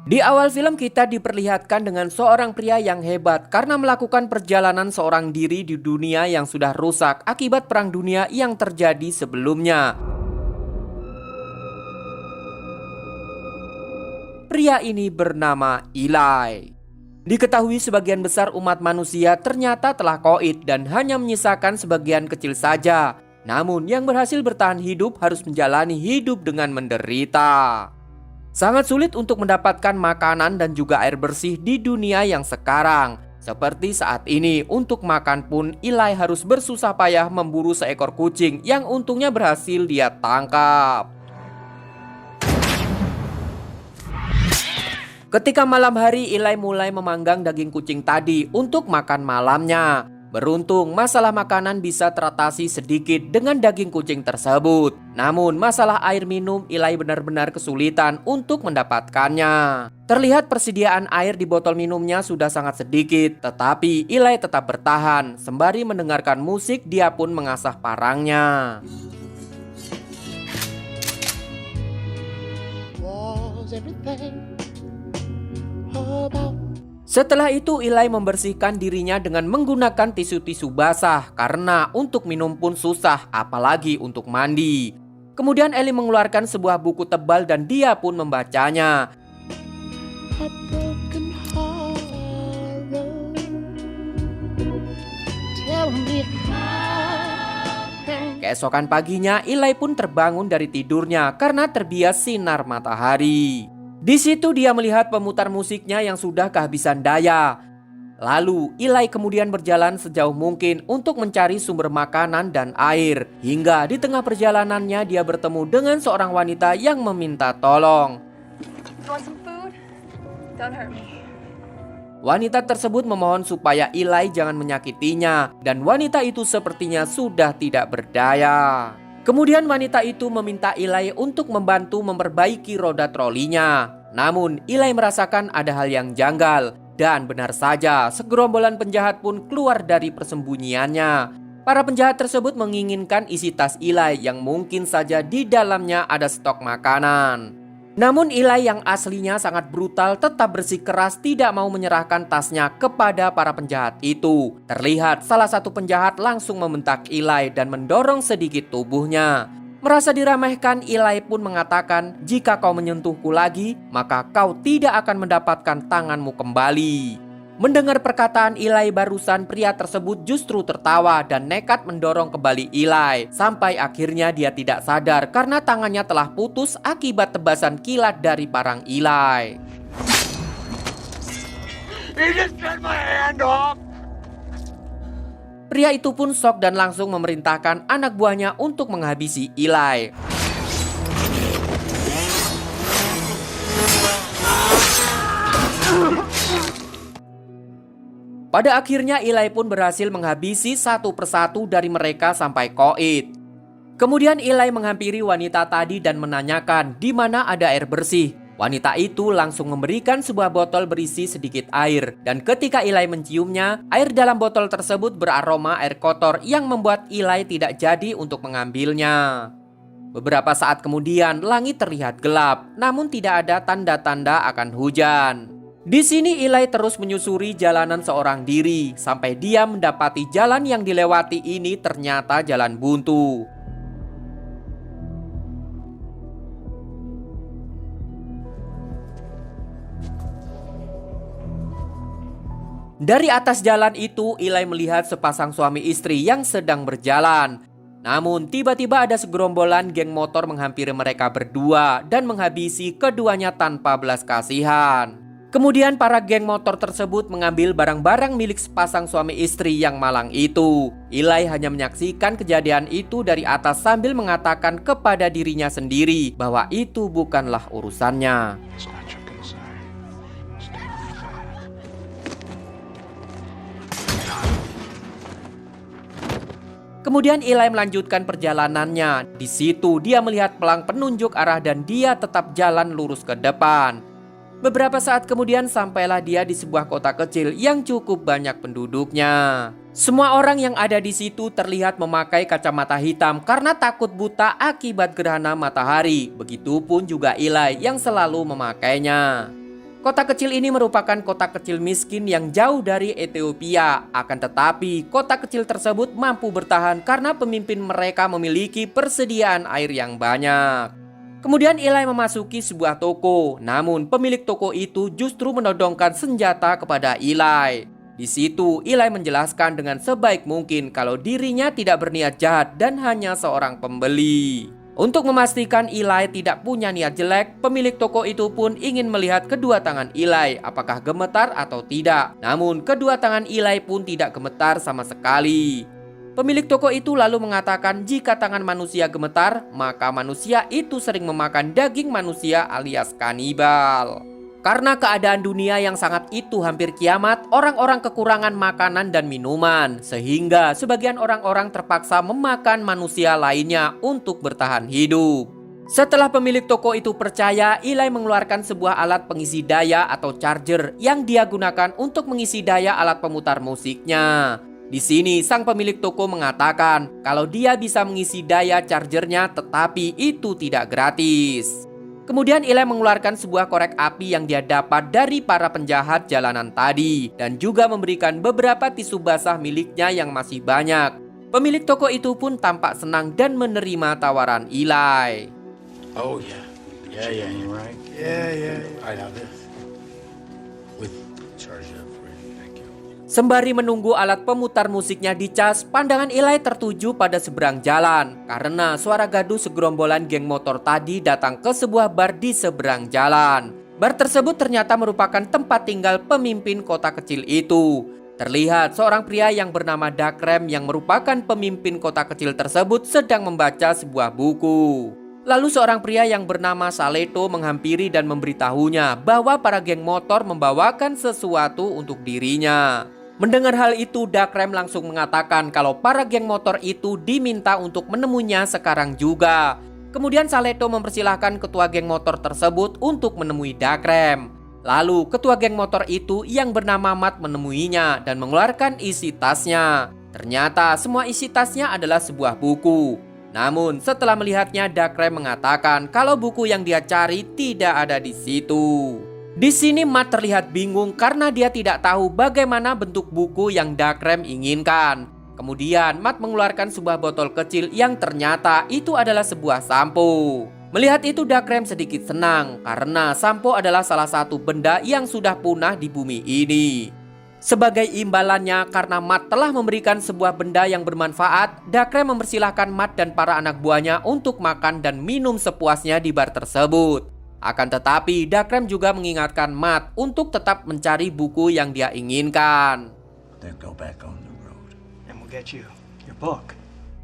Di awal film kita diperlihatkan dengan seorang pria yang hebat karena melakukan perjalanan seorang diri di dunia yang sudah rusak akibat perang dunia yang terjadi sebelumnya. Pria ini bernama Eli. Diketahui sebagian besar umat manusia ternyata telah koid dan hanya menyisakan sebagian kecil saja. Namun yang berhasil bertahan hidup harus menjalani hidup dengan menderita. Sangat sulit untuk mendapatkan makanan dan juga air bersih di dunia yang sekarang. Seperti saat ini, untuk makan pun Eli harus bersusah payah memburu seekor kucing yang untungnya berhasil dia tangkap. Ketika malam hari, Eli mulai memanggang daging kucing tadi untuk makan malamnya. Beruntung, masalah makanan bisa teratasi sedikit dengan daging kucing tersebut. Namun, masalah air minum, Eli benar-benar kesulitan untuk mendapatkannya. Terlihat persediaan air di botol minumnya sudah sangat sedikit, tetapi Eli tetap bertahan. Sembari mendengarkan musik, dia pun mengasah parangnya. Setelah itu Eli membersihkan dirinya dengan menggunakan tisu-tisu basah karena untuk minum pun susah, apalagi untuk mandi. Kemudian Eli mengeluarkan sebuah buku tebal dan dia pun membacanya. Keesokan paginya Eli pun terbangun dari tidurnya karena terbias sinar matahari. Di situ dia melihat pemutar musiknya yang sudah kehabisan daya. Lalu Eli kemudian berjalan sejauh mungkin untuk mencari sumber makanan dan air. Hingga di tengah perjalanannya dia bertemu dengan seorang wanita yang meminta tolong. Wanita tersebut memohon supaya Eli jangan menyakitinya. Dan wanita itu sepertinya sudah tidak berdaya. Kemudian wanita itu meminta Eli untuk membantu memperbaiki roda trolinya. Namun Eli merasakan ada hal yang janggal. Dan benar saja, segerombolan penjahat pun keluar dari persembunyiannya. Para penjahat tersebut menginginkan isi tas Eli yang mungkin saja di dalamnya ada stok makanan. Namun Eli yang aslinya sangat brutal tetap bersikeras tidak mau menyerahkan tasnya kepada para penjahat itu. Terlihat salah satu penjahat langsung membentak Eli dan mendorong sedikit tubuhnya. Merasa diremehkan, Eli pun mengatakan, "Jika kau menyentuhku lagi, maka kau tidak akan mendapatkan tanganmu kembali." Mendengar perkataan Eli barusan, pria tersebut justru tertawa dan nekat mendorong kembali Eli. Sampai akhirnya dia tidak sadar karena tangannya telah putus akibat tebasan kilat dari parang Eli. Pria itu pun shock dan langsung memerintahkan anak buahnya untuk menghabisi Eli. Pada akhirnya Eli pun berhasil menghabisi satu persatu dari mereka sampai koid. Kemudian Eli menghampiri wanita tadi dan menanyakan di mana ada air bersih. Wanita itu langsung memberikan sebuah botol berisi sedikit air. Dan ketika Eli menciumnya, air dalam botol tersebut beraroma air kotor yang membuat Eli tidak jadi untuk mengambilnya. Beberapa saat kemudian langit terlihat gelap, namun tidak ada tanda-tanda akan hujan. Di sini Eli terus menyusuri jalanan seorang diri sampai dia mendapati jalan yang dilewati ini ternyata jalan buntu. Dari atas jalan itu Eli melihat sepasang suami istri yang sedang berjalan. Namun tiba-tiba ada segerombolan geng motor menghampiri mereka berdua dan menghabisi keduanya tanpa belas kasihan. Kemudian para geng motor tersebut mengambil barang-barang milik sepasang suami istri yang malang itu. Eli hanya menyaksikan kejadian itu dari atas sambil mengatakan kepada dirinya sendiri bahwa itu bukanlah urusannya. Kemudian Eli melanjutkan perjalanannya. Di situ dia melihat pelang penunjuk arah dan dia tetap jalan lurus ke depan. Beberapa saat kemudian sampailah dia di sebuah kota kecil yang cukup banyak penduduknya. Semua orang yang ada di situ terlihat memakai kacamata hitam karena takut buta akibat gerhana matahari. Begitupun juga Eli yang selalu memakainya. Kota kecil ini merupakan kota kecil miskin yang jauh dari Ethiopia. Akan tetapi, kota kecil tersebut mampu bertahan karena pemimpin mereka memiliki persediaan air yang banyak. Kemudian Eli memasuki sebuah toko, namun pemilik toko itu justru menodongkan senjata kepada Eli. Di situ, Eli menjelaskan dengan sebaik mungkin kalau dirinya tidak berniat jahat dan hanya seorang pembeli. Untuk memastikan Eli tidak punya niat jelek, pemilik toko itu pun ingin melihat kedua tangan Eli apakah gemetar atau tidak. Namun, kedua tangan Eli pun tidak gemetar sama sekali. Pemilik toko itu lalu mengatakan jika tangan manusia gemetar, maka manusia itu sering memakan daging manusia alias kanibal. Karena keadaan dunia yang sangat itu hampir kiamat, orang-orang kekurangan makanan dan minuman, sehingga sebagian orang-orang terpaksa memakan manusia lainnya untuk bertahan hidup. Setelah pemilik toko itu percaya, Eli mengeluarkan sebuah alat pengisi daya atau charger yang dia gunakan untuk mengisi daya alat pemutar musiknya. Di sini sang pemilik toko mengatakan kalau dia bisa mengisi daya chargernya tetapi itu tidak gratis. Kemudian Eli mengeluarkan sebuah korek api yang dia dapat dari para penjahat jalanan tadi dan juga memberikan beberapa tisu basah miliknya yang masih banyak. Pemilik toko itu pun tampak senang dan menerima tawaran Eli. Oh yeah, you're right. Yeah. I have this with charge up for you. Thank you. Sembari menunggu alat pemutar musiknya dicas, pandangan Eli tertuju pada seberang jalan karena suara gaduh segerombolan geng motor tadi datang ke sebuah bar di seberang jalan. Bar tersebut ternyata merupakan tempat tinggal pemimpin kota kecil itu. Terlihat seorang pria yang bernama Dakrem yang merupakan pemimpin kota kecil tersebut sedang membaca sebuah buku. Lalu seorang pria yang bernama Saleto menghampiri dan memberitahunya bahwa para geng motor membawakan sesuatu untuk dirinya. Mendengar hal itu, Dakrem langsung mengatakan kalau para geng motor itu diminta untuk menemuinya sekarang juga. Kemudian Saleto mempersilahkan ketua geng motor tersebut untuk menemui Dakrem. Lalu ketua geng motor itu yang bernama Matt menemuinya dan mengeluarkan isi tasnya. Ternyata semua isi tasnya adalah sebuah buku. Namun setelah melihatnya, Dakrem mengatakan kalau buku yang dia cari tidak ada di situ. Di sini Matt terlihat bingung karena dia tidak tahu bagaimana bentuk buku yang Dakrem inginkan. Kemudian Matt mengeluarkan sebuah botol kecil yang ternyata itu adalah sebuah sampo. Melihat itu Dakrem sedikit senang karena sampo adalah salah satu benda yang sudah punah di bumi ini. Sebagai imbalannya karena Matt telah memberikan sebuah benda yang bermanfaat, Dakrem mempersilahkan Matt dan para anak buahnya untuk makan dan minum sepuasnya di bar tersebut. Akan tetapi, Dakrem juga mengingatkan Matt untuk tetap mencari buku yang dia inginkan.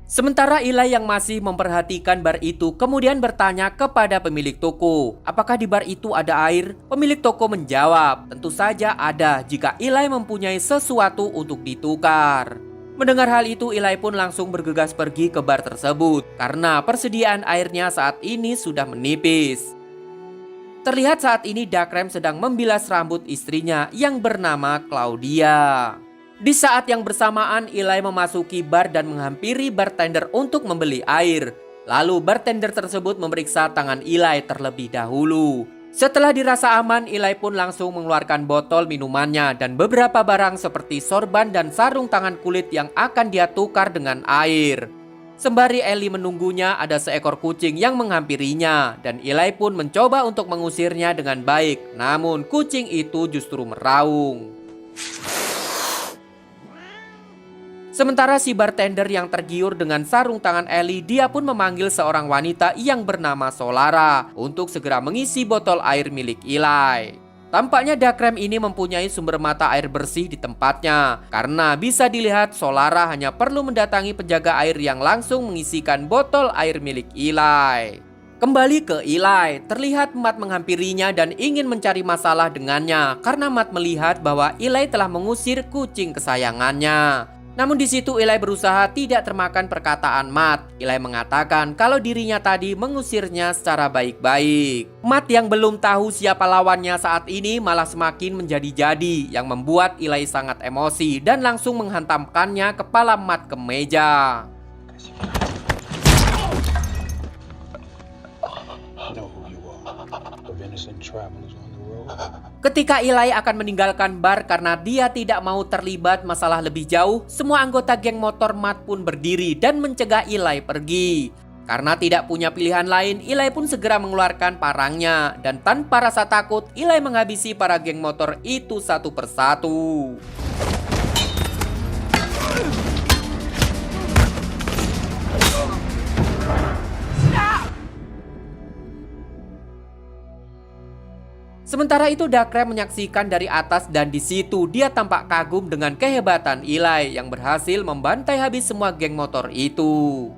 Sementara Eli yang masih memperhatikan bar itu kemudian bertanya kepada pemilik toko, apakah di bar itu ada air? Pemilik toko menjawab, tentu saja ada jika Eli mempunyai sesuatu untuk ditukar. Mendengar hal itu, Eli pun langsung bergegas pergi ke bar tersebut karena persediaan airnya saat ini sudah menipis. Terlihat saat ini Dakrem sedang membilas rambut istrinya yang bernama Claudia. Di saat yang bersamaan Eli memasuki bar dan menghampiri bartender untuk membeli air. Lalu bartender tersebut memeriksa tangan Eli terlebih dahulu. Setelah dirasa aman, Eli pun langsung mengeluarkan botol minumannya dan beberapa barang seperti sorban dan sarung tangan kulit yang akan dia tukar dengan air. Sembari Eli menunggunya, ada seekor kucing yang menghampirinya dan Eli pun mencoba untuk mengusirnya dengan baik. Namun kucing itu justru meraung. Sementara si bartender yang tergiur dengan sarung tangan Eli, dia pun memanggil seorang wanita yang bernama Solara untuk segera mengisi botol air milik Eli. Tampaknya Dakrem ini mempunyai sumber mata air bersih di tempatnya karena bisa dilihat Solara hanya perlu mendatangi penjaga air yang langsung mengisikan botol air milik Eli. Kembali ke Eli, terlihat Matt menghampirinya dan ingin mencari masalah dengannya karena Matt melihat bahwa Eli telah mengusir kucing kesayangannya. Namun di situ Eli berusaha tidak termakan perkataan Matt. Eli mengatakan kalau dirinya tadi mengusirnya secara baik-baik. Matt yang belum tahu siapa lawannya saat ini malah semakin menjadi-jadi yang membuat Eli sangat emosi dan langsung menghantamkannya kepala Matt ke meja. Ketika Eli akan meninggalkan bar karena dia tidak mau terlibat masalah lebih jauh, semua anggota geng motor Matt pun berdiri dan mencegah Eli pergi. Karena tidak punya pilihan lain, Eli pun segera mengeluarkan parangnya. Dan tanpa rasa takut, Eli menghabisi para geng motor itu satu persatu. Sementara itu Dakrem menyaksikan dari atas dan di situ dia tampak kagum dengan kehebatan Eli yang berhasil membantai habis semua geng motor itu.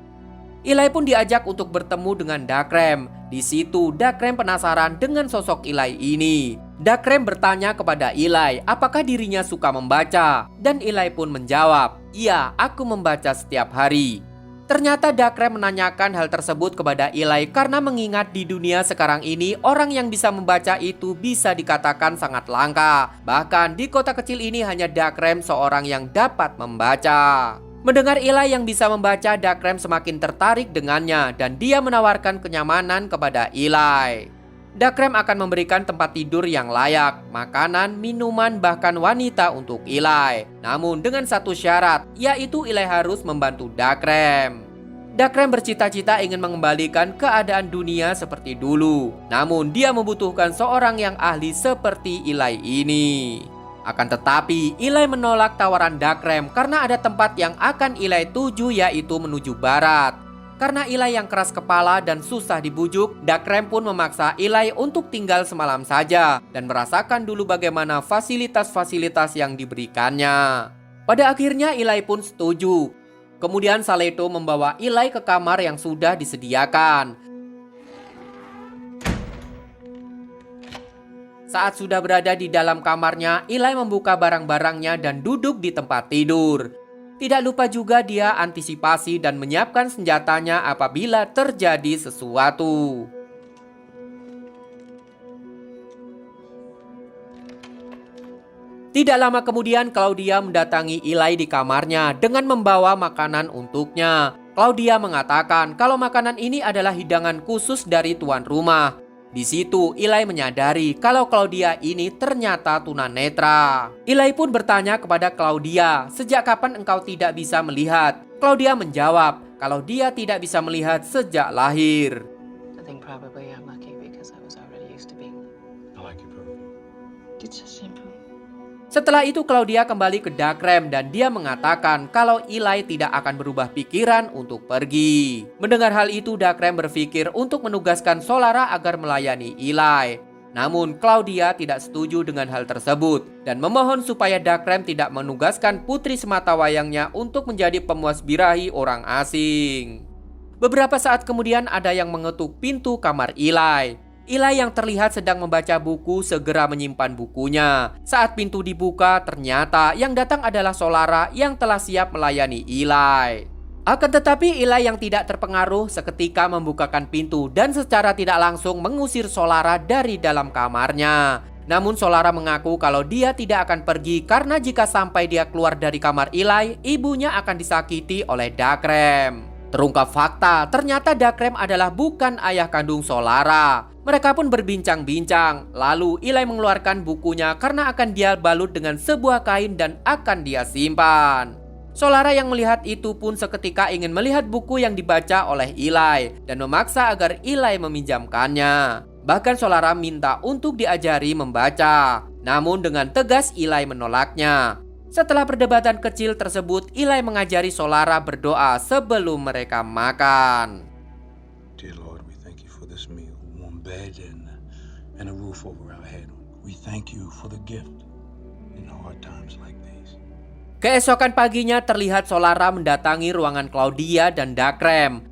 Eli pun diajak untuk bertemu dengan Dakrem. Di situ Dakrem penasaran dengan sosok Eli ini. Dakrem bertanya kepada Eli apakah dirinya suka membaca dan Eli pun menjawab, "Iya, aku membaca setiap hari." Ternyata Dakrem menanyakan hal tersebut kepada Eli karena mengingat di dunia sekarang ini orang yang bisa membaca itu bisa dikatakan sangat langka. Bahkan di kota kecil ini hanya Dakrem seorang yang dapat membaca. Mendengar Eli yang bisa membaca, Dakrem semakin tertarik dengannya dan dia menawarkan kenyamanan kepada Eli. Dakrem akan memberikan tempat tidur yang layak, makanan, minuman, bahkan wanita untuk Eli. Namun dengan satu syarat, yaitu Eli harus membantu Dakrem. Dakrem bercita-cita ingin mengembalikan keadaan dunia seperti dulu. Namun dia membutuhkan seorang yang ahli seperti Eli ini. Akan tetapi, Eli menolak tawaran Dakrem karena ada tempat yang akan Eli tuju, yaitu menuju barat. Karena Eli yang keras kepala dan susah dibujuk, Dakrem pun memaksa Eli untuk tinggal semalam saja dan merasakan dulu bagaimana fasilitas-fasilitas yang diberikannya. Pada akhirnya Eli pun setuju. Kemudian Saleto membawa Eli ke kamar yang sudah disediakan. Saat sudah berada di dalam kamarnya, Eli membuka barang-barangnya dan duduk di tempat tidur. Tidak lupa juga dia antisipasi dan menyiapkan senjatanya apabila terjadi sesuatu. Tidak lama kemudian Claudia mendatangi Eli di kamarnya dengan membawa makanan untuknya. Claudia mengatakan kalau makanan ini adalah hidangan khusus dari tuan rumah. Di situ Eli menyadari kalau Claudia ini ternyata tunanetra. Eli pun bertanya kepada Claudia, "Sejak kapan engkau tidak bisa melihat?" Claudia menjawab kalau dia tidak bisa melihat sejak lahir. I think probably I'm lucky because I was already used to being. I like you, bro. It's so simple. Setelah itu Claudia kembali ke Dakrem dan dia mengatakan kalau Eli tidak akan berubah pikiran untuk pergi. Mendengar hal itu Dakrem berpikir untuk menugaskan Solara agar melayani Eli. Namun Claudia tidak setuju dengan hal tersebut dan memohon supaya Dakrem tidak menugaskan putri sematawayangnya untuk menjadi pemuas birahi orang asing. Beberapa saat kemudian ada yang mengetuk pintu kamar Eli. Eli yang terlihat sedang membaca buku segera menyimpan bukunya. Saat pintu dibuka, ternyata yang datang adalah Solara yang telah siap melayani Eli. Akan tetapi Eli yang tidak terpengaruh seketika membukakan pintu dan secara tidak langsung mengusir Solara dari dalam kamarnya. Namun Solara mengaku kalau dia tidak akan pergi karena jika sampai dia keluar dari kamar Eli, ibunya akan disakiti oleh Dakrem. Terungkap fakta, ternyata Dakrem adalah bukan ayah kandung Solara. Mereka pun berbincang-bincang, lalu Eli mengeluarkan bukunya karena akan dia balut dengan sebuah kain dan akan dia simpan. Solara yang melihat itu pun seketika ingin melihat buku yang dibaca oleh Eli dan memaksa agar Eli meminjamkannya. Bahkan Solara minta untuk diajari membaca, namun dengan tegas Eli menolaknya. Setelah perdebatan kecil tersebut, Eli mengajari Solara berdoa sebelum mereka makan. Dear Lord, we thank you for this meal, warm bed and a roof over our head. We thank you for the gift in hard times like these. Keesokan paginya terlihat Solara mendatangi ruangan Claudia dan Dakrem.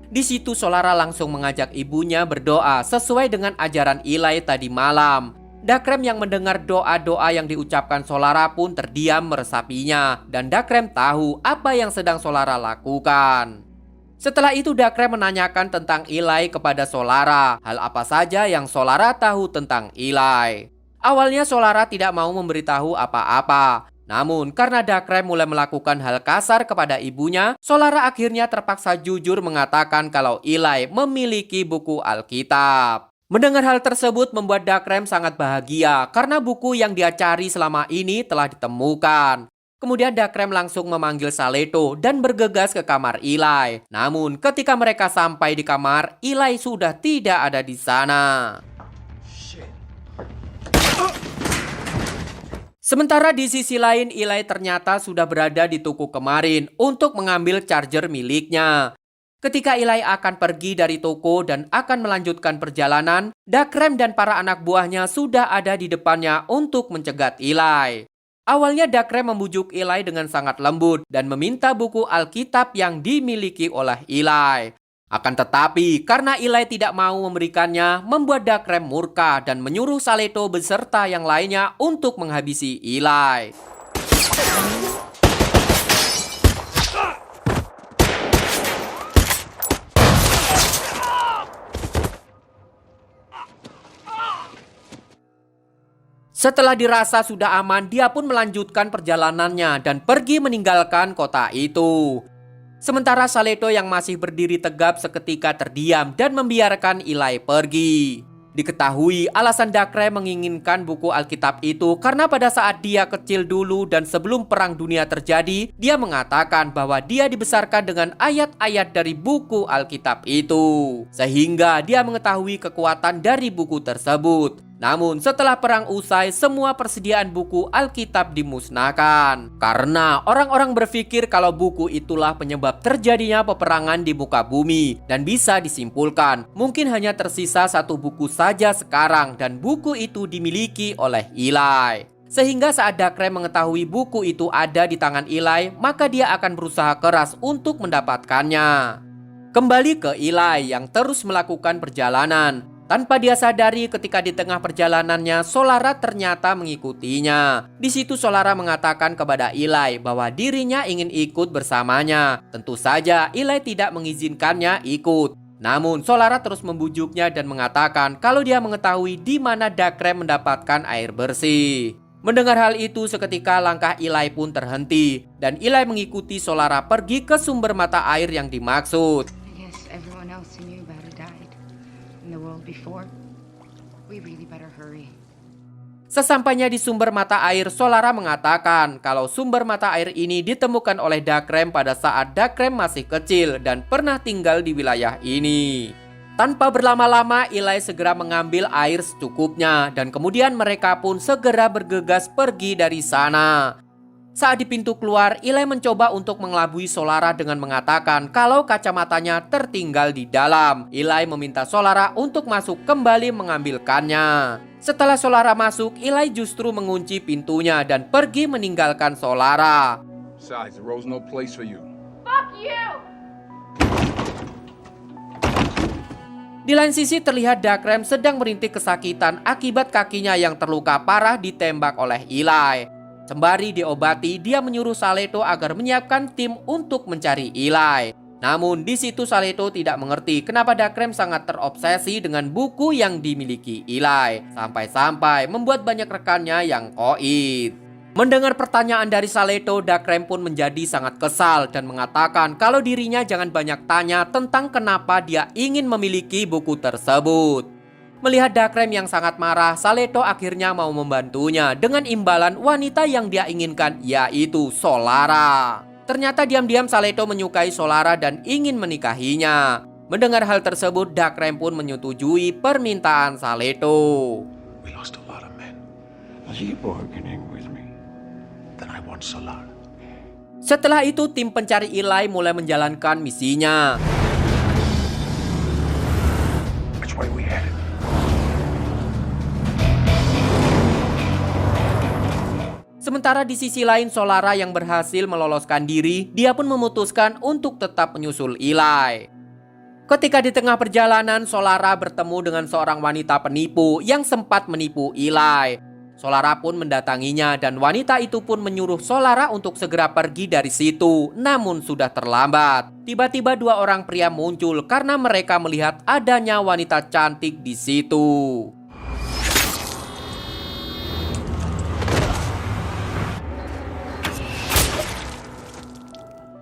Di situ Solara langsung mengajak ibunya berdoa sesuai dengan ajaran Eli tadi malam. Dakrem yang mendengar doa-doa yang diucapkan Solara pun terdiam meresapinya dan Dakrem tahu apa yang sedang Solara lakukan. Setelah itu Dakrem menanyakan tentang Eli kepada Solara. Hal apa saja yang Solara tahu tentang Eli? Awalnya Solara tidak mau memberitahu apa-apa. Namun karena Dakrem mulai melakukan hal kasar kepada ibunya, Solara akhirnya terpaksa jujur mengatakan kalau Eli memiliki buku Alkitab. Mendengar hal tersebut membuat Dakrem sangat bahagia karena buku yang dia cari selama ini telah ditemukan. Kemudian Dakrem langsung memanggil Saleto dan bergegas ke kamar Eli. Namun ketika mereka sampai di kamar, Eli sudah tidak ada di sana. Sementara di sisi lain, Eli ternyata sudah berada di toko kemarin untuk mengambil charger miliknya. Ketika Eli akan pergi dari toko dan akan melanjutkan perjalanan, Dakrem dan para anak buahnya sudah ada di depannya untuk mencegat Eli. Awalnya Dakrem membujuk Eli dengan sangat lembut dan meminta buku Alkitab yang dimiliki oleh Eli. Akan tetapi, karena Eli tidak mau memberikannya, membuat Dakrem murka dan menyuruh Saleto beserta yang lainnya untuk menghabisi Eli. Setelah dirasa sudah aman, dia pun melanjutkan perjalanannya dan pergi meninggalkan kota itu. Sementara Saleto yang masih berdiri tegap seketika terdiam dan membiarkan Eli pergi. Diketahui alasan Dakrem menginginkan buku Alkitab itu karena pada saat dia kecil dulu dan sebelum Perang Dunia terjadi, dia mengatakan bahwa dia dibesarkan dengan ayat-ayat dari buku Alkitab itu. Sehingga dia mengetahui kekuatan dari buku tersebut. Namun setelah perang usai, semua persediaan buku Alkitab dimusnahkan. Karena orang-orang berpikir kalau buku itulah penyebab terjadinya peperangan di muka bumi. Dan bisa disimpulkan, mungkin hanya tersisa satu buku saja sekarang dan buku itu dimiliki oleh Eli. Sehingga saat Dakrem mengetahui buku itu ada di tangan Eli, maka dia akan berusaha keras untuk mendapatkannya. Kembali ke Eli yang terus melakukan perjalanan. Tanpa dia sadari ketika di tengah perjalanannya, Solara ternyata mengikutinya. Di situ Solara mengatakan kepada Eli bahwa dirinya ingin ikut bersamanya. Tentu saja Eli tidak mengizinkannya ikut. Namun Solara terus membujuknya dan mengatakan kalau dia mengetahui di mana Dakrem mendapatkan air bersih. Mendengar hal itu, seketika langkah Eli pun terhenti dan Eli mengikuti Solara pergi ke sumber mata air yang dimaksud. Before, we really better hurry. Sesampainya di sumber mata air, Solara mengatakan kalau sumber mata air ini ditemukan oleh Dakrem pada saat Dakrem masih kecil dan pernah tinggal di wilayah ini. Tanpa berlama-lama, Eli segera mengambil air secukupnya dan kemudian mereka pun segera bergegas pergi dari sana. Saat di pintu keluar, Eli mencoba untuk mengelabui Solara dengan mengatakan kalau kacamatanya tertinggal di dalam. Eli meminta Solara untuk masuk kembali mengambilkannya. Setelah Solara masuk, Eli justru mengunci pintunya dan pergi meninggalkan Solara. Besides, the road's no place for you. Fuck you! Di lain sisi terlihat Dakrem sedang merintih kesakitan akibat kakinya yang terluka parah ditembak oleh Eli. Sembari diobati, dia menyuruh Saleto agar menyiapkan tim untuk mencari Eli. Namun di situ Saleto tidak mengerti kenapa Dakrem sangat terobsesi dengan buku yang dimiliki Eli. Sampai-sampai membuat banyak rekannya yang koit. Mendengar pertanyaan dari Saleto, Dakrem pun menjadi sangat kesal dan mengatakan kalau dirinya jangan banyak tanya tentang kenapa dia ingin memiliki buku tersebut. Melihat Dakrem yang sangat marah, Saleto akhirnya mau membantunya dengan imbalan wanita yang dia inginkan, yaitu Solara. Ternyata diam-diam Saleto menyukai Solara dan ingin menikahinya. Mendengar hal tersebut, Dakrem pun menyetujui permintaan Saleto. We lost a lot of men. As you bargaining with me, then I want Solara. Setelah itu, tim pencari Eli mulai menjalankan misinya. Which way we headed? Sementara di sisi lain, Solara yang berhasil meloloskan diri, dia pun memutuskan untuk tetap menyusul Eli. Ketika di tengah perjalanan, Solara bertemu dengan seorang wanita penipu yang sempat menipu Eli. Solara pun mendatanginya dan wanita itu pun menyuruh Solara untuk segera pergi dari situ, namun sudah terlambat. Tiba-tiba dua orang pria muncul karena mereka melihat adanya wanita cantik di situ.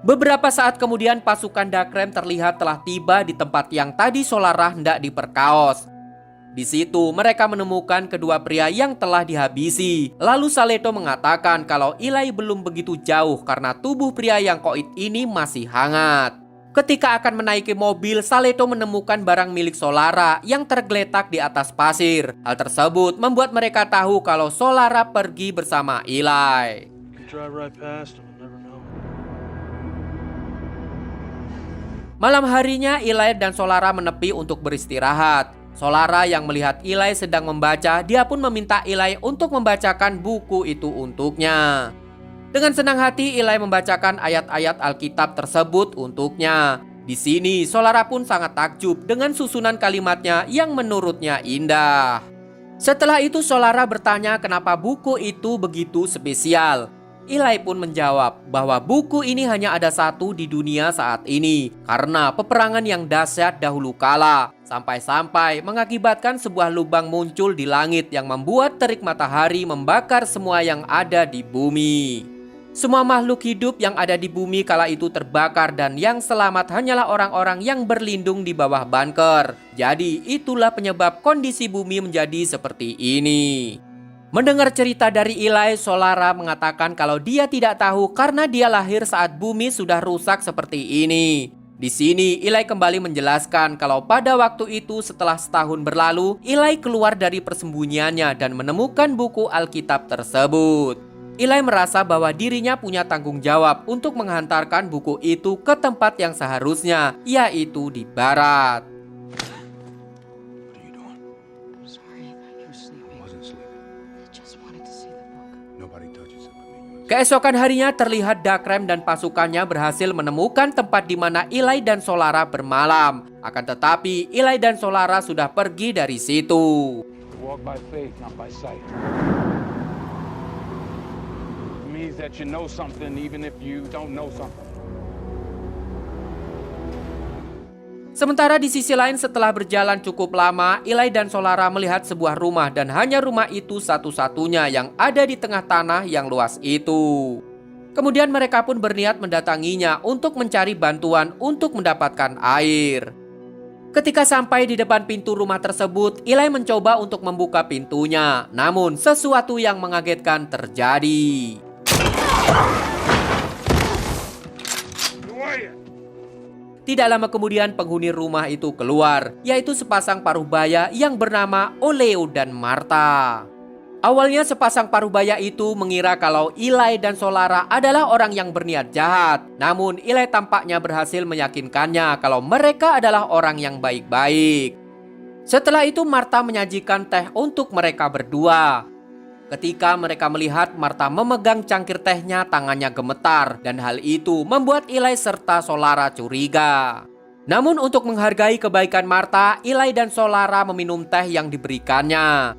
Beberapa saat kemudian pasukan Dakrem terlihat telah tiba di tempat yang tadi Solara hendak diperkaos. Di situ mereka menemukan kedua pria yang telah dihabisi. Lalu Saleto mengatakan kalau Eli belum begitu jauh karena tubuh pria yang koit ini masih hangat. Ketika akan menaiki mobil, Saleto menemukan barang milik Solara yang tergeletak di atas pasir. Hal tersebut membuat mereka tahu kalau Solara pergi bersama Eli. Malam harinya Eli dan Solara menepi untuk beristirahat. Solara yang melihat Eli sedang membaca, dia pun meminta Eli untuk membacakan buku itu untuknya. Dengan senang hati Eli membacakan ayat-ayat Alkitab tersebut untuknya. Di sini Solara pun sangat takjub dengan susunan kalimatnya yang menurutnya indah. Setelah itu Solara bertanya kenapa buku itu begitu spesial. Eli pun menjawab bahwa buku ini hanya ada satu di dunia saat ini karena peperangan yang dahsyat dahulu kala, sampai-sampai mengakibatkan sebuah lubang muncul di langit yang membuat terik matahari membakar semua yang ada di bumi. Semua makhluk hidup yang ada di bumi kala itu terbakar dan yang selamat hanyalah orang-orang yang berlindung di bawah bunker. Jadi itulah penyebab kondisi bumi menjadi seperti ini. Mendengar cerita dari Eli, Solara mengatakan kalau dia tidak tahu karena dia lahir saat bumi sudah rusak seperti ini. Di sini Eli kembali menjelaskan kalau pada waktu itu setelah setahun berlalu, Eli keluar dari persembunyiannya dan menemukan buku Alkitab tersebut. Eli merasa bahwa dirinya punya tanggung jawab untuk menghantarkan buku itu ke tempat yang seharusnya, yaitu di barat. Keesokan harinya terlihat Dakrem dan pasukannya berhasil menemukan tempat di mana Eli dan Solara bermalam. Akan tetapi Eli dan Solara sudah pergi dari situ. Walk by faith, not by sight. It means that you know something even if you don't know something. Sementara di sisi lain setelah berjalan cukup lama, Eli dan Solara melihat sebuah rumah dan hanya rumah itu satu-satunya yang ada di tengah tanah yang luas itu. Kemudian mereka pun berniat mendatanginya untuk mencari bantuan untuk mendapatkan air. Ketika sampai di depan pintu rumah tersebut, Eli mencoba untuk membuka pintunya. Namun sesuatu yang mengagetkan terjadi. Tidak lama kemudian penghuni rumah itu keluar, yaitu sepasang parubaya yang bernama Oleo dan Martha. Awalnya sepasang parubaya itu mengira kalau Eli dan Solara adalah orang yang berniat jahat. Namun Eli tampaknya berhasil meyakinkannya kalau mereka adalah orang yang baik-baik. Setelah itu Martha menyajikan teh untuk mereka berdua. Ketika mereka melihat Martha memegang cangkir tehnya, tangannya gemetar dan hal itu membuat Eli serta Solara curiga. Namun untuk menghargai kebaikan Martha, Eli dan Solara meminum teh yang diberikannya.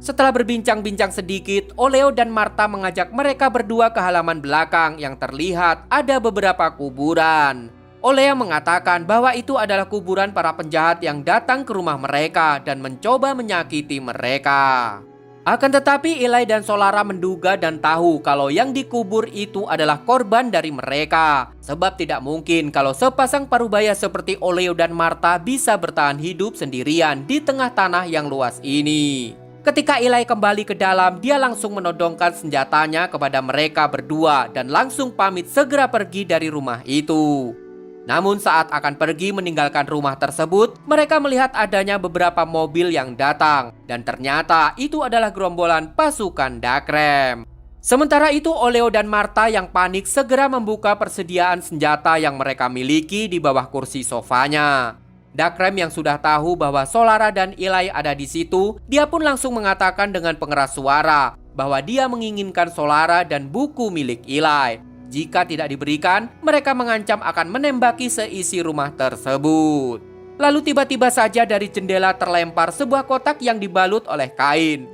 Setelah berbincang-bincang sedikit, Oleo dan Martha mengajak mereka berdua ke halaman belakang yang terlihat ada beberapa kuburan. Oleo mengatakan bahwa itu adalah kuburan para penjahat yang datang ke rumah mereka dan mencoba menyakiti mereka. Akan tetapi Eli dan Solara menduga dan tahu kalau yang dikubur itu adalah korban dari mereka. Sebab tidak mungkin kalau sepasang parubaya seperti Oleo dan Martha bisa bertahan hidup sendirian di tengah tanah yang luas ini. Ketika Eli kembali ke dalam, dia langsung menodongkan senjatanya kepada mereka berdua dan langsung pamit segera pergi dari rumah itu. Namun saat akan pergi meninggalkan rumah tersebut, mereka melihat adanya beberapa mobil yang datang. Dan ternyata itu adalah gerombolan pasukan Dakrem. Sementara itu Oleo dan Martha yang panik segera membuka persediaan senjata yang mereka miliki di bawah kursi sofanya. Dakrem yang sudah tahu bahwa Solara dan Eli ada di situ, dia pun langsung mengatakan dengan pengeras suara bahwa dia menginginkan Solara dan buku milik Eli. Jika tidak diberikan, mereka mengancam akan menembaki seisi rumah tersebut. Lalu tiba-tiba saja dari jendela terlempar sebuah kotak yang dibalut oleh kain.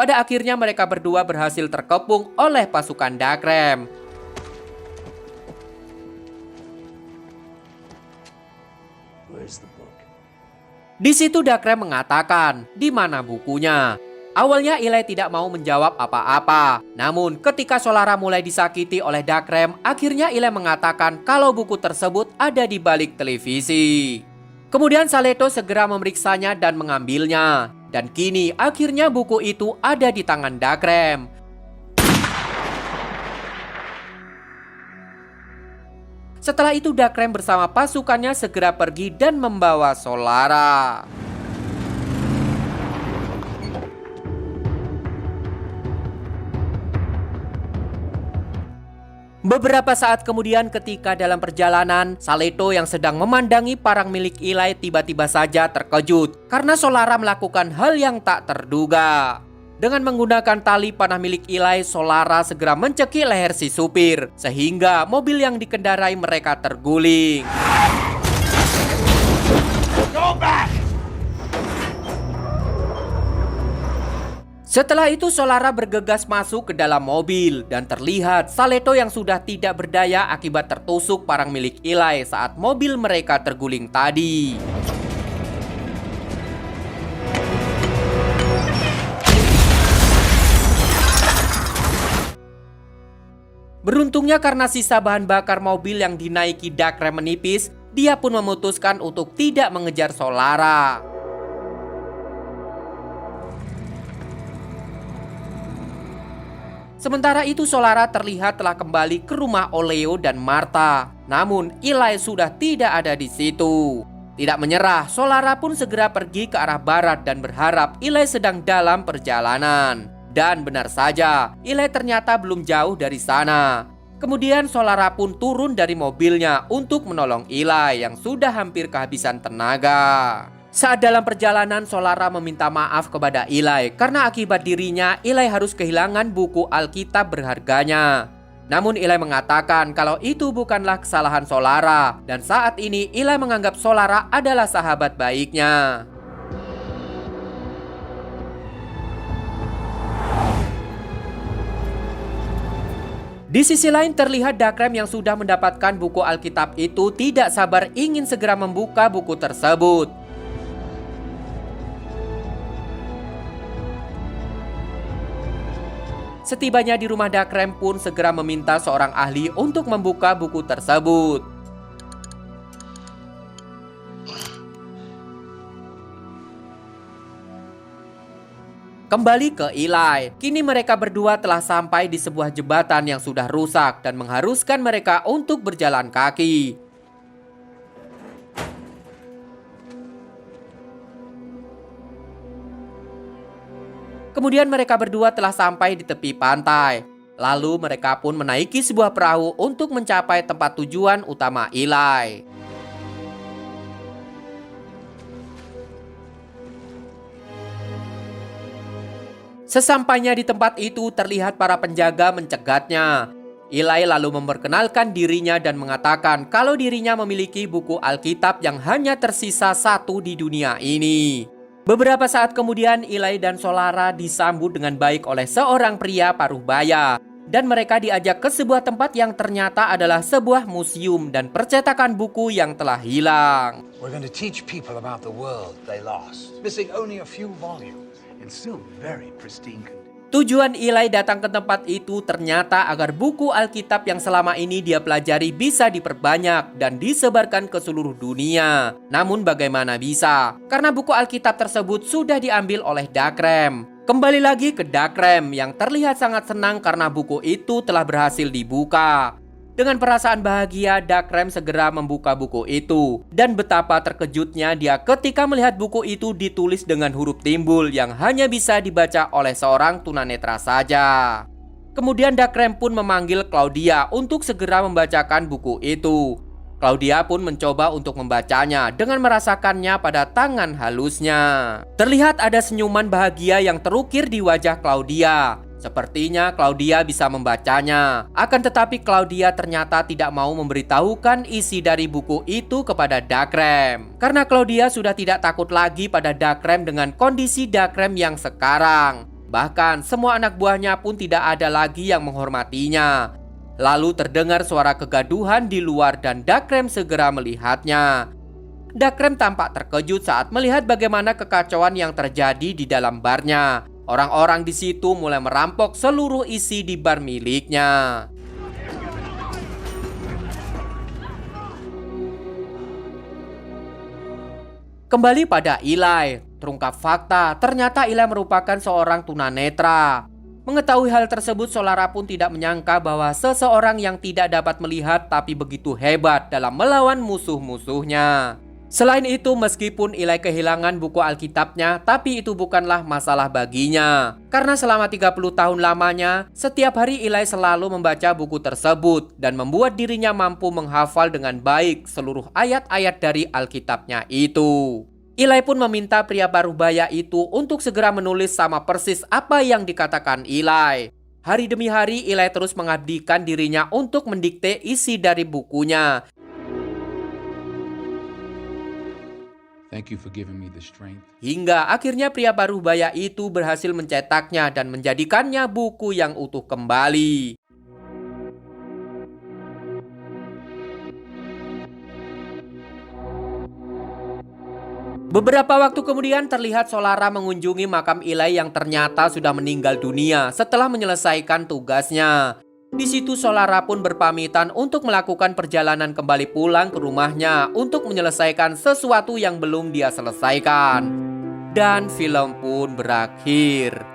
Pada akhirnya mereka berdua berhasil terkepung oleh pasukan Dakrem. Where's the book? Di situ Dakrem mengatakan, di mana bukunya? Awalnya Eli tidak mau menjawab apa-apa. Namun ketika Solara mulai disakiti oleh Dakrem, akhirnya Eli mengatakan kalau buku tersebut ada di balik televisi. Kemudian Saleto segera memeriksanya dan mengambilnya. Dan kini akhirnya buku itu ada di tangan Dakrem. Setelah itu Dakrem bersama pasukannya segera pergi dan membawa Solara. Beberapa saat kemudian ketika dalam perjalanan, Saleto yang sedang memandangi parang milik Eli tiba-tiba saja terkejut karena Solara melakukan hal yang tak terduga. Dengan menggunakan tali panah milik Eli, Solara segera mencekik leher si supir sehingga mobil yang dikendarai mereka terguling. Go back! Setelah itu Solara bergegas masuk ke dalam mobil dan terlihat Saleto yang sudah tidak berdaya akibat tertusuk parang milik Eli saat mobil mereka terguling tadi. Beruntungnya karena sisa bahan bakar mobil yang dinaiki Dakrem menipis, dia pun memutuskan untuk tidak mengejar Solara. Sementara itu Solara terlihat telah kembali ke rumah Oleo dan Martha. Namun Eli sudah tidak ada di situ. Tidak menyerah, Solara pun segera pergi ke arah barat dan berharap Eli sedang dalam perjalanan. Dan benar saja, Eli ternyata belum jauh dari sana. Kemudian Solara pun turun dari mobilnya untuk menolong Eli yang sudah hampir kehabisan tenaga. Saat dalam perjalanan, Solara meminta maaf kepada Eli karena akibat dirinya, Eli harus kehilangan buku Alkitab berharganya. Namun Eli mengatakan kalau itu bukanlah kesalahan Solara dan saat ini Eli menganggap Solara adalah sahabat baiknya. Di sisi lain terlihat Dakrem yang sudah mendapatkan buku Alkitab itu tidak sabar ingin segera membuka buku tersebut. Setibanya di rumah Dakrem pun segera meminta seorang ahli untuk membuka buku tersebut. Kembali ke Eli, kini mereka berdua telah sampai di sebuah jembatan yang sudah rusak dan mengharuskan mereka untuk berjalan kaki. Kemudian mereka berdua telah sampai di tepi pantai. Lalu mereka pun menaiki sebuah perahu untuk mencapai tempat tujuan utama Eli. Sesampainya di tempat itu terlihat para penjaga mencegatnya. Eli lalu memperkenalkan dirinya dan mengatakan kalau dirinya memiliki buku Alkitab yang hanya tersisa satu di dunia ini. Beberapa saat kemudian Eli dan Solara disambut dengan baik oleh seorang pria paruh baya. Dan mereka diajak ke sebuah tempat yang ternyata adalah sebuah museum dan percetakan buku yang telah hilang. We're going to teach people about the world they lost, missing only a few volumes and still very pristine condition. Tujuan Eli datang ke tempat itu ternyata agar buku Alkitab yang selama ini dia pelajari bisa diperbanyak dan disebarkan ke seluruh dunia. Namun bagaimana bisa? Karena buku Alkitab tersebut sudah diambil oleh Dakrem. Kembali lagi ke Dakrem yang terlihat sangat senang karena buku itu telah berhasil dibuka. Dengan perasaan bahagia, Dakrem segera membuka buku itu. Dan betapa terkejutnya dia ketika melihat buku itu ditulis dengan huruf timbul yang hanya bisa dibaca oleh seorang tunanetra saja. Kemudian Dakrem pun memanggil Claudia untuk segera membacakan buku itu. Claudia pun mencoba untuk membacanya dengan merasakannya pada tangan halusnya. Terlihat ada senyuman bahagia yang terukir di wajah Claudia. Sepertinya Claudia bisa membacanya. Akan tetapi Claudia ternyata tidak mau memberitahukan isi dari buku itu kepada Dakrem. Karena Claudia sudah tidak takut lagi pada Dakrem dengan kondisi Dakrem yang sekarang. Bahkan semua anak buahnya pun tidak ada lagi yang menghormatinya. Lalu terdengar suara kegaduhan di luar dan Dakrem segera melihatnya. Dakrem tampak terkejut saat melihat bagaimana kekacauan yang terjadi di dalam barnya. Orang-orang di situ mulai merampok seluruh isi di bar miliknya. Kembali pada Eli, terungkap fakta, ternyata Eli merupakan seorang tunanetra. Mengetahui hal tersebut, Solara pun tidak menyangka bahwa seseorang yang tidak dapat melihat tapi begitu hebat dalam melawan musuh-musuhnya. Selain itu, meskipun Eli kehilangan buku Alkitabnya, tapi itu bukanlah masalah baginya. Karena selama 30 tahun lamanya, setiap hari Eli selalu membaca buku tersebut dan membuat dirinya mampu menghafal dengan baik seluruh ayat-ayat dari Alkitabnya itu. Eli pun meminta pria parubaya itu untuk segera menulis sama persis apa yang dikatakan Eli. Hari demi hari, Eli terus mengabdikan dirinya untuk mendikte isi dari bukunya. Thank you for giving me the strength. Hingga akhirnya pria parubaya itu berhasil mencetaknya dan menjadikannya buku yang utuh kembali. Beberapa waktu kemudian terlihat Solara mengunjungi makam Eli yang ternyata sudah meninggal dunia setelah menyelesaikan tugasnya. Di situ Solara pun berpamitan untuk melakukan perjalanan kembali pulang ke rumahnya untuk menyelesaikan sesuatu yang belum dia selesaikan. Dan film pun berakhir.